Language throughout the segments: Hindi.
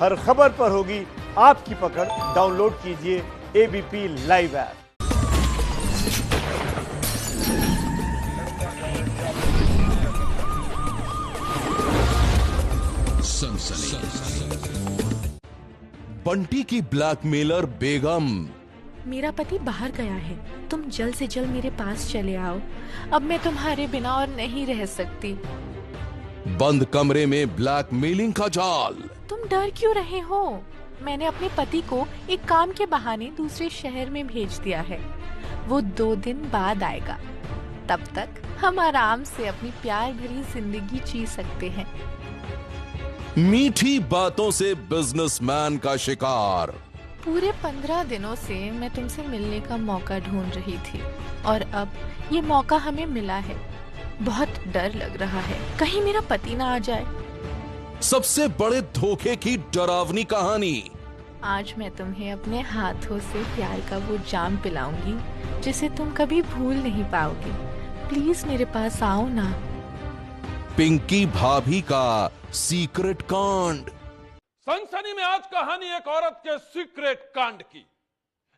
हर खबर पर होगी आपकी पकड़। डाउनलोड कीजिए एबीपी लाइव ऐप। बंटी की ब्लैकमेलर बेगम। मेरा पति बाहर गया है, तुम जल्द से जल्द मेरे पास चले आओ। अब मैं तुम्हारे बिना और नहीं रह सकती। बंद कमरे में ब्लैकमेलिंग का जाल। तुम डर क्यों रहे हो? मैंने अपने पति को एक काम के बहाने दूसरे शहर में भेज दिया है। वो 2 दिन बाद आएगा। तब तक हम आराम से अपनी प्यार भरी जिंदगी जी सकते हैं। मीठी बातों से बिजनेसमैन का शिकार। पूरे 15 दिनों से मैं तुमसे मिलने का मौका ढूंढ रही थी और अब ये मौका हमें मिला है। बहुत डर लग रहा है, कहीं मेरा पति ना आ जाए। सबसे बड़े धोखे की डरावनी कहानी। आज मैं तुम्हें अपने हाथों से प्यार का वो जाम पिलाऊंगी जिसे तुम कभी भूल नहीं पाओगे। प्लीज मेरे पास आओ ना। पिंकी भाभी का सीक्रेट कांड। सनसनी में आज कहानी एक औरत के सीक्रेट कांड की।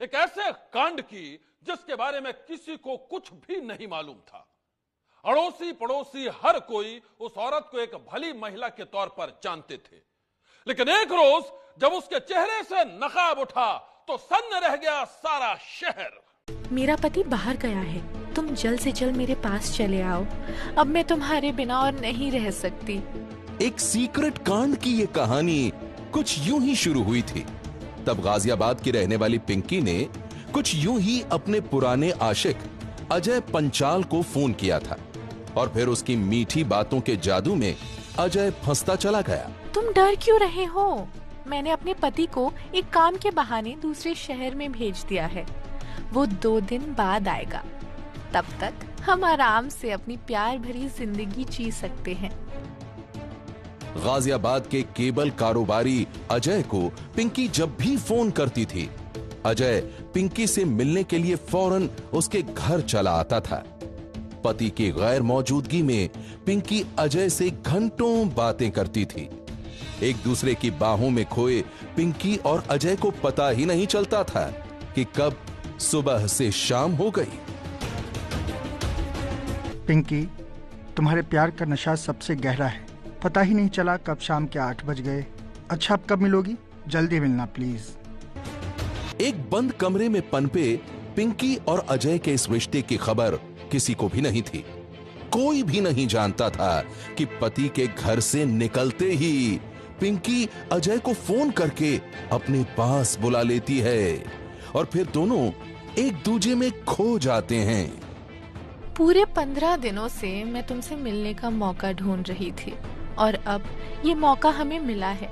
एक ऐसे कांड की जिसके बारे में किसी को कुछ भी नहीं मालूम था। अड़ोसी पड़ोसी हर कोई उस औरत को एक भली महिला के तौर पर जानते थे, लेकिन एक रोज जब उसके चेहरे से नकाब उठा तो सन्न रह गया सारा शहर। मेरा पति बाहर गया है, तुम जल्द से जल्द मेरे पास चले आओ। अब मैं तुम्हारे बिना और नहीं रह सकती। एक सीक्रेट कांड की ये कहानी कुछ यूं ही शुरू हुई थी। तब गाजियाबाद की रहने वाली पिंकी ने कुछ यूं ही अपने पुराने आशिक अजय पंचाल को फोन किया था और फिर उसकी मीठी बातों के जादू में अजय फंसता चला गया। तुम डर क्यों रहे हो? मैंने अपने पति को एक काम के बहाने दूसरे शहर में भेज दिया है। वो 2 दिन बाद आएगा। तब तक हम आराम से अपनी प्यार भरी जिंदगी जी सकते हैं। गाजियाबाद के केबल कारोबारी अजय को पिंकी जब भी फोन करती थी, अजय पिंकी से मिलने के लिए फौरन उसके घर चला आता था। पति की गैर मौजूदगी में पिंकी अजय से घंटों बातें करती थी। एक दूसरे की बाहों में खोए पिंकी और अजय को पता ही नहीं चलता था कि कब सुबह से शाम हो गई। पिंकी, तुम्हारे प्यार का नशा सबसे गहरा है। पता ही नहीं चला कब शाम के 8 बज गए। अच्छा, अब कब मिलोगी? जल्दी मिलना प्लीज। एक बंद कमरे में पनपे पिंकी और अजय के इस रिश्ते की खबर किसी को भी नहीं थी। कोई भी नहीं जानता था कि पति के घर से निकलते ही पिंकी अजय को फोन करके अपने पास बुला लेती है और फिर दोनों एक दूजे में खो जाते हैं। पूरे 15 दिनों से मैं तुमसे मिलने का मौका ढूंढ रही थी और अब ये मौका हमें मिला है।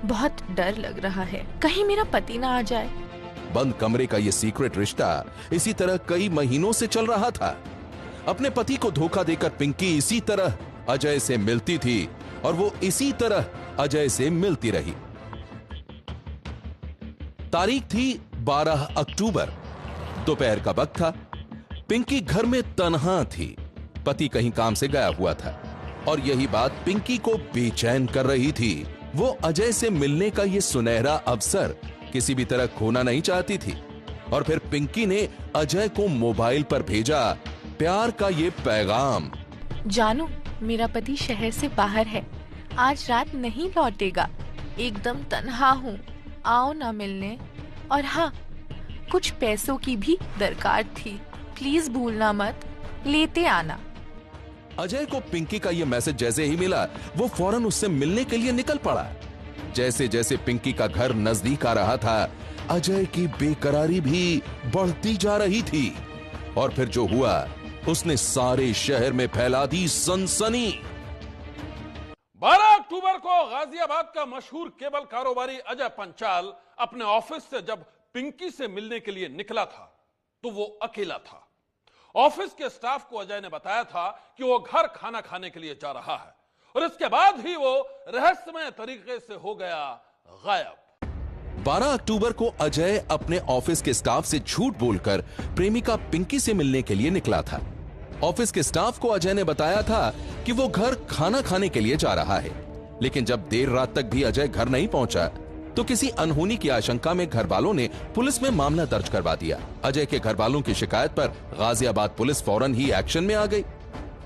बहुत डर लग रहा है, कहीं मेरा पति ना आ जाए। बंद कमरे का ये सीक्रेट रिश्ता इसी तरह कई महीनों से चल रहा था। अपने पति को धोखा देकर पिंकी इसी तरह अजय से मिलती थी और वो इसी तरह अजय से मिलती रही। तारीख थी 12 अक्टूबर। दोपहर का वक्त था। पिंकी घर में तन्हा थी। पति कहीं काम से गया हुआ था और यही बात पिंकी को बेचैन कर रही थी। वो अजय से मिलने का ये सुनहरा अवसर किसी भी तरह खोना नहीं चाहती थी और फिर पिंकी ने अजय को मोबाइल पर भेजा प्यार का ये पैगाम। जानू, मेरा पति शहर से बाहर है, आज रात नहीं लौटेगा। एकदम तन्हा हूँ, आओ ना मिलने। और हाँ, कुछ पैसों की भी दरकार थी, प्लीज भूलना मत, लेते आना। अजय को पिंकी का ये मैसेज जैसे ही मिला वो फौरन उससे मिलने के लिए निकल पड़ा। जैसे जैसे पिंकी का घर नजदीक आ रहा था, अजय की बेकरारी भी बढ़ती जा रही थी और फिर जो हुआ उसने सारे शहर में फैला दी सनसनी। 12 अक्टूबर को गाजियाबाद का मशहूर केबल कारोबारी अजय पंचाल अपने ऑफिस से जब पिंकी से मिलने के लिए निकला था तो वो अकेला था। ऑफिस के स्टाफ को अजय ने बताया था कि वो घर खाना खाने के लिए जा रहा है और इसके बाद ही वो रहस्यमय तरीके से हो गया गायब। 12 अक्टूबर को अजय अपने ऑफिस के स्टाफ से झूठ बोलकर प्रेमिका पिंकी से मिलने के लिए निकला था। ऑफिस के स्टाफ को अजय ने बताया था कि वो घर खाना खाने के लिए जा रहा है, लेकिन जब देर रात तक भी अजय घर नहीं पहुंचा तो किसी अनहोनी की आशंका में घर वालों ने पुलिस में मामला दर्ज करवा दिया। अजय के घर वालों की शिकायत पर गाजियाबाद पुलिस फौरन ही एक्शन में आ गई।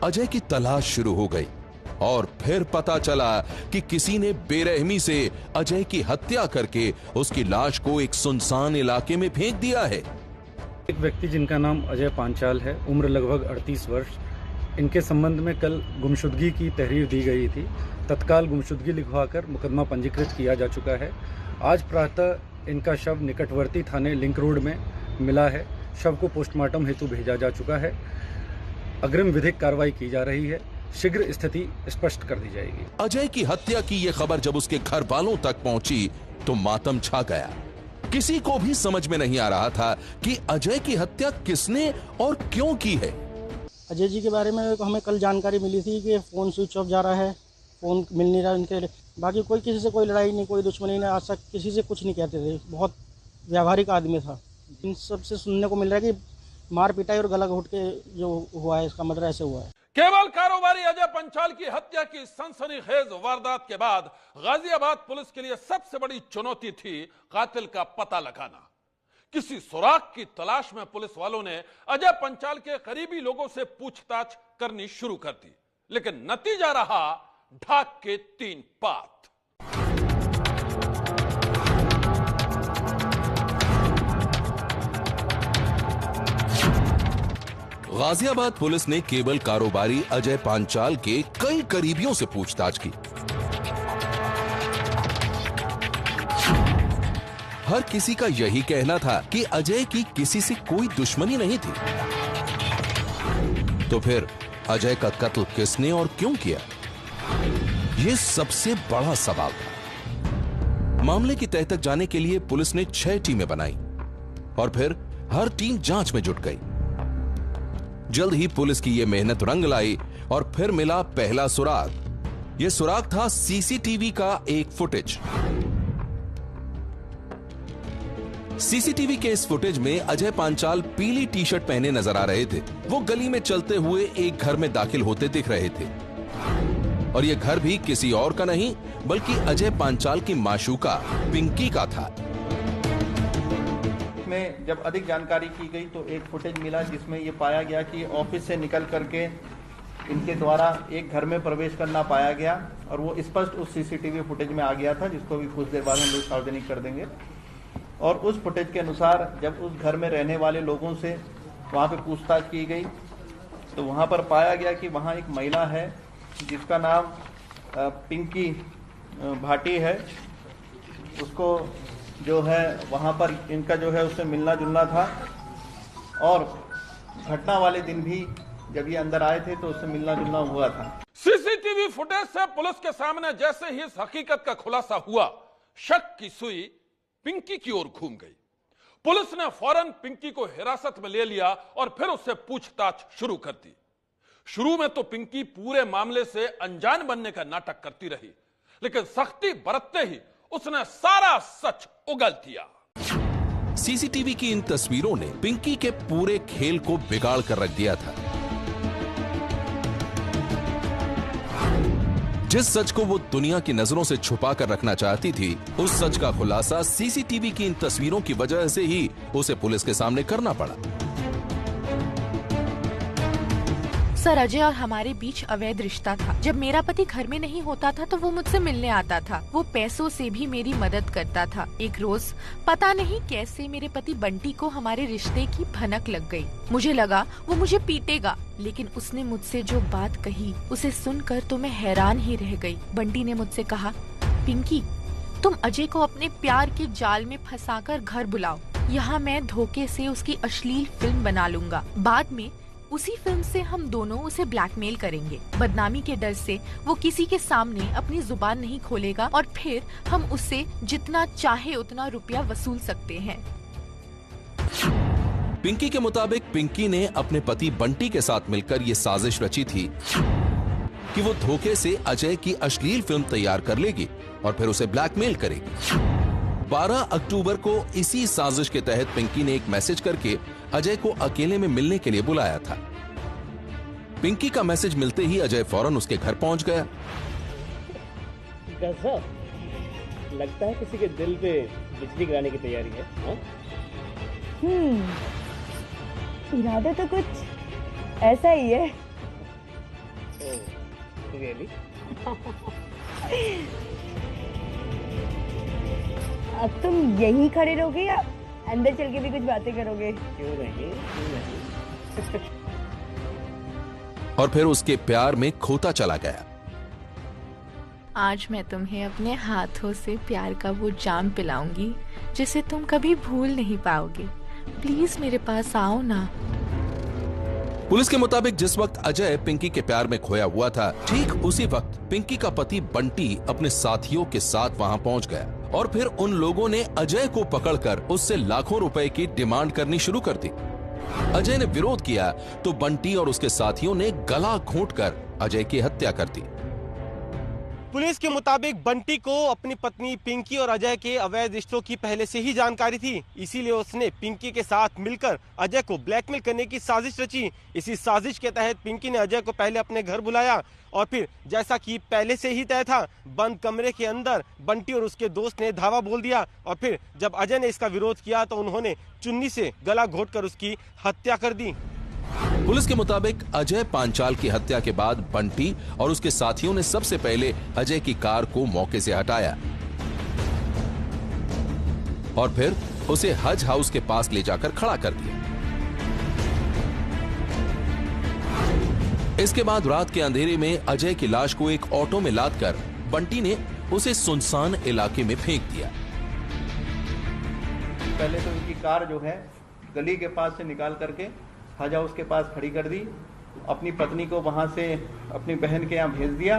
अजय की तलाश शुरू हो गई और फिर पता चला कि किसी ने बेरहमी से अजय की हत्या करके उसकी लाश को एक सुनसान इलाके में फेंक दिया है। एक व्यक्ति जिनका नाम अजय पांचाल है, उम्र लगभग 38 वर्ष, इनके संबंध में कल गुमशुदगी की तहरीर दी गई थी। तत्काल गुमशुदगी लिखवाकर मुकदमा पंजीकृत किया जा चुका है। आज प्रातः इनका शव निकटवर्ती थाने लिंक रोड में मिला है। शव को पोस्टमार्टम हेतु भेजा जा चुका है। अग्रिम विधिक कार्रवाई की जा रही है। शीघ्र स्थिति स्पष्ट कर दी जाएगी। अजय की हत्या की यह खबर जब उसके घर वालों तक पहुंची तो मातम छा गया। किसी को भी समझ में नहीं आ रहा था कि अजय की हत्या किसने और क्यों की है। अजय जी के बारे में हमें कल जानकारी मिली थी कि फ़ोन स्विच ऑफ जा रहा है, फ़ोन मिल नहीं रहा उनके। बाकी कोई किसी से कोई लड़ाई नहीं, कोई दुश्मनी नहीं, आज तक किसी से कुछ नहीं कहते थे। बहुत व्यावहारिक आदमी था। इन सब से सुनने को मिल रहा है कि मार पिटाई और गला घोट के जो हुआ है, इसका मतलब ऐसे हुआ है। केवल कारोबारी अजय पंचाल की हत्या की सनसनीखेज वारदात के बाद गाजियाबाद पुलिस के लिए सबसे बड़ी चुनौती थी कातिल का पता लगाना। किसी सुराग की तलाश में पुलिस वालों ने अजय पंचाल के करीबी लोगों से पूछताछ करनी शुरू कर दी, लेकिन नतीजा रहा ढाक के 3 पात। गाजियाबाद पुलिस ने केबल कारोबारी अजय पांचाल के कई करीबियों से पूछताछ की। हर किसी का यही कहना था कि अजय की किसी से कोई दुश्मनी नहीं थी। तो फिर अजय का कत्ल किसने और क्यों किया, यह सबसे बड़ा सवाल था। मामले की तह तक जाने के लिए पुलिस ने 6 टीमें बनाई और फिर हर टीम जांच में जुट गई। जल्द ही पुलिस की यह मेहनत रंग लाई और फिर मिला पहला सुराग। यह सुराग था सीसीटीवी का एक फुटेज। सीसीटीवी के इस फुटेज में अजय पांचाल पीली टी शर्ट पहने नजर आ रहे थे। वो गली में चलते हुए एक घर में दाखिल होते दिख रहे थे और यह घर भी किसी और का नहीं बल्कि अजय पांचाल की माशूका पिंकी का था। में जब अधिक जानकारी की गई तो एक फुटेज मिला जिसमें ये पाया गया कि ऑफिस से निकल करके इनके द्वारा एक घर में प्रवेश करना पाया गया और वो स्पष्ट उस सीसीटीवी फुटेज में आ गया था, जिसको भी कुछ देर बाद हम लोग सार्वजनिक कर देंगे। और उस फुटेज के अनुसार जब उस घर में रहने वाले लोगों से वहाँ पे पूछताछ की गई तो वहाँ पर पाया गया कि वहाँ एक महिला है जिसका नाम पिंकी भाटी है। उसको जो है वहाँ पर इनका जो है उससे मिलना जुलना था और घटना वाले दिन भी जब ये अंदर आए थे तो उससे मिलना जुलना हुआ था। सीसीटीवी फुटेज से पुलिस के सामने जैसे ही इस हकीकत का खुलासा हुआ, शक की सुई पिंकी की ओर घूम गई। पुलिस ने फौरन पिंकी को हिरासत में ले लिया और फिर उससे पूछताछ शुरू कर दी। शुरू में तो पिंकी पूरे मामले से अनजान बनने का नाटक करती रही, लेकिन सख्ती बरतते ही उसने सारा सच उगल दिया। सीसीटीवी की इन तस्वीरों ने पिंकी के पूरे खेल को बिगाड़ कर रख दिया था। जिस सच को वो दुनिया की नजरों से छुपा कर रखना चाहती थी, उस सच का खुलासा सीसीटीवी की इन तस्वीरों की वजह से ही उसे पुलिस के सामने करना पड़ा। सर, अजय और हमारे बीच अवैध रिश्ता था। जब मेरा पति घर में नहीं होता था तो वो मुझसे मिलने आता था। वो पैसों से भी मेरी मदद करता था। एक रोज पता नहीं कैसे मेरे पति बंटी को हमारे रिश्ते की भनक लग गई। मुझे लगा वो मुझे पीटेगा, लेकिन उसने मुझसे जो बात कही उसे सुनकर तो मैं हैरान ही रह गई। बंटी ने मुझसे कहा, पिंकी, तुम अजय को अपने प्यार के जाल में फंसाकर घर बुलाओ। यहाँ मैं धोखे से उसकी अश्लील फिल्म बना लूंगा। बाद में उसी फिल्म से हम दोनों उसे ब्लैकमेल करेंगे। बदनामी के डर से वो किसी के सामने अपनी जुबान नहीं खोलेगा और फिर हम उससे जितना चाहे उतना रुपया वसूल सकते हैं। पिंकी के मुताबिक पिंकी ने अपने पति बंटी के साथ मिलकर ये साजिश रची थी कि वो धोखे से अजय की अश्लील फिल्म तैयार कर लेगी और फिर उसे ब्लैकमेल करेगी। 12 अक्टूबर को इसी साजिश के तहत पिंकी ने एक मैसेज करके अजय को अकेले में मिलने के लिए बुलाया था। पिंकी का मैसेज मिलते ही अजय फौरन उसके घर पहुंच गया। गजब, लगता है किसी के दिल पे बिजली गिराने की तैयारी है। हाँ? इरादा तो कुछ ऐसा ही है। रियली? अब तुम यहीं खड़े रहोगे या अंदर चल के भी कुछ बातें करोगे? क्यों नहीं, क्यों नहीं। और फिर उसके प्यार में खोता चला गया। आज मैं तुम्हें अपने हाथों से प्यार का वो जाम पिलाऊंगी जिसे तुम कभी भूल नहीं पाओगे। प्लीज मेरे पास आओ ना। पुलिस के मुताबिक जिस वक्त अजय पिंकी के प्यार में खोया हुआ था, ठीक उसी वक्त पिंकी का पति बंटी अपने साथियों के साथ वहां पहुंच गया और फिर उन लोगों ने अजय को पकड़कर उससे लाखों रुपए की डिमांड करनी शुरू कर दी। अजय ने विरोध किया तो बंटी और उसके साथियों ने गला घोंटकर अजय की हत्या कर दी। पुलिस के मुताबिक बंटी को अपनी पत्नी पिंकी और अजय के अवैध रिश्तों की पहले से ही जानकारी थी, इसीलिए उसने पिंकी के साथ मिलकर अजय को ब्लैकमेल करने की साजिश रची। इसी साजिश के तहत पिंकी ने अजय को पहले अपने घर बुलाया और फिर जैसा कि पहले से ही तय था, बंद कमरे के अंदर बंटी और उसके दोस्त ने धावा बोल दिया और फिर जब अजय ने इसका विरोध किया तो उन्होंने चुन्नी से गला घोंटकर उसकी हत्या कर दी। पुलिस के मुताबिक अजय पांचाल की हत्या के बाद बंटी और उसके साथियों ने सबसे पहले अजय की कार को मौके से हटाया और फिर उसे हज हाउस के पास ले जाकर खड़ा कर दिया। इसके बाद रात के अंधेरे में अजय की लाश को एक ऑटो में लादकर बंटी ने उसे सुनसान इलाके में फेंक दिया। पहले तो उनकी कार जो है गली के पास से निकाल करके हज हाउस के पास खड़ी कर दी, अपनी पत्नी को वहां से अपनी बहन के यहाँ भेज दिया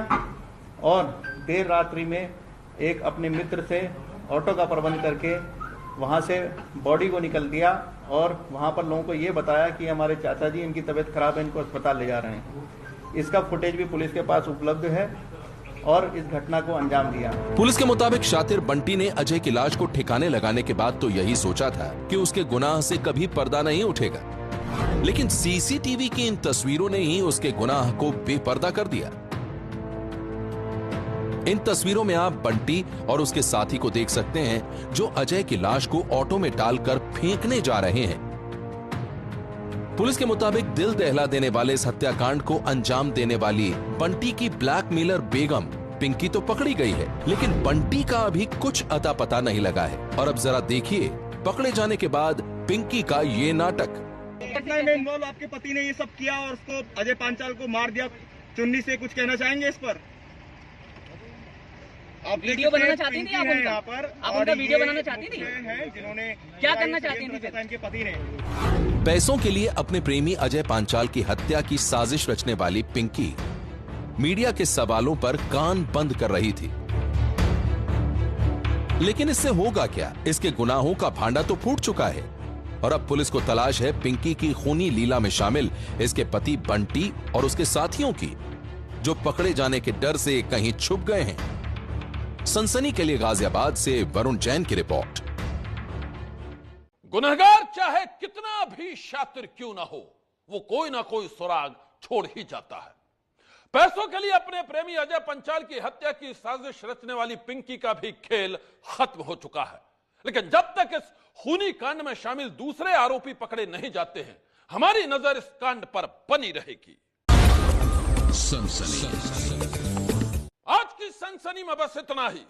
और देर रात्रि में एक अपने मित्र से ऑटो का प्रबंध करके वहां से बॉडी को निकल दिया और वहां पर लोगों को ये बताया कि हमारे चाचा जी, इनकी तबीयत खराब है, इनको अस्पताल ले जा रहे हैं। इसका फुटेज भी पुलिस के पास उपलब्ध है और इस घटना को अंजाम दिया। पुलिस के मुताबिक शातिर बंटी ने अजय की लाश को ठिकाने लगाने के बाद तो यही सोचा था कि उसके गुनाह से कभी पर्दा नहीं उठेगा, लेकिन सीसीटीवी की इन तस्वीरों ने ही उसके गुनाह को बेपर्दा कर दिया। इन तस्वीरों में आप बंटी और उसके साथी को देख सकते हैं जो अजय की लाश को ऑटो में डालकर फेंकने जा रहे हैं। पुलिस के मुताबिक दिल दहला देने वाले इस हत्याकांड को अंजाम देने वाली बंटी की ब्लैकमेलर बेगम पिंकी तो पकड़ी गई है, लेकिन बंटी का अभी कुछ अता पता नहीं लगा है। और अब जरा देखिए पकड़े जाने के बाद पिंकी का ये नाटक। घटना में इन्वॉल्व आपके पति ने ये सब किया और उसको अजय पांचाल को मार दिया चुन्नी से, कुछ कहना चाहेंगे इस पर? आप वीडियो बनाना चाहती थी आप यहाँ पर, आप उनका वीडियो बनाना चाहती थी? जिन्होंने क्या करना चाहती थी फिर? इनके पति ने पैसों के लिए अपने प्रेमी अजय पांचाल की हत्या की साजिश रचने वाली पिंकी मीडिया के सवालों पर कान बंद कर रही थी, लेकिन इससे होगा क्या? इसके गुनाहों का भांडा तो फूट चुका है और अब पुलिस को तलाश है पिंकी की खूनी लीला में शामिल इसके पति बंटी और उसके साथियों की, जो पकड़े जाने के डर से कहीं छुप गए हैं। सनसनी के लिए गाजियाबाद से वरुण जैन की रिपोर्ट। गुनहगार चाहे कितना भी शातिर क्यों ना हो, वो कोई ना कोई सुराग छोड़ ही जाता है। पैसों के लिए अपने प्रेमी अजय पांचाल की हत्या की साजिश रचने वाली पिंकी का भी खेल खत्म हो चुका है, लेकिन जब तक इस खूनी कांड में शामिल दूसरे आरोपी पकड़े नहीं जाते हैं, हमारी नजर इस कांड पर बनी रहेगी। आज की सनसनी में बस इतना ही।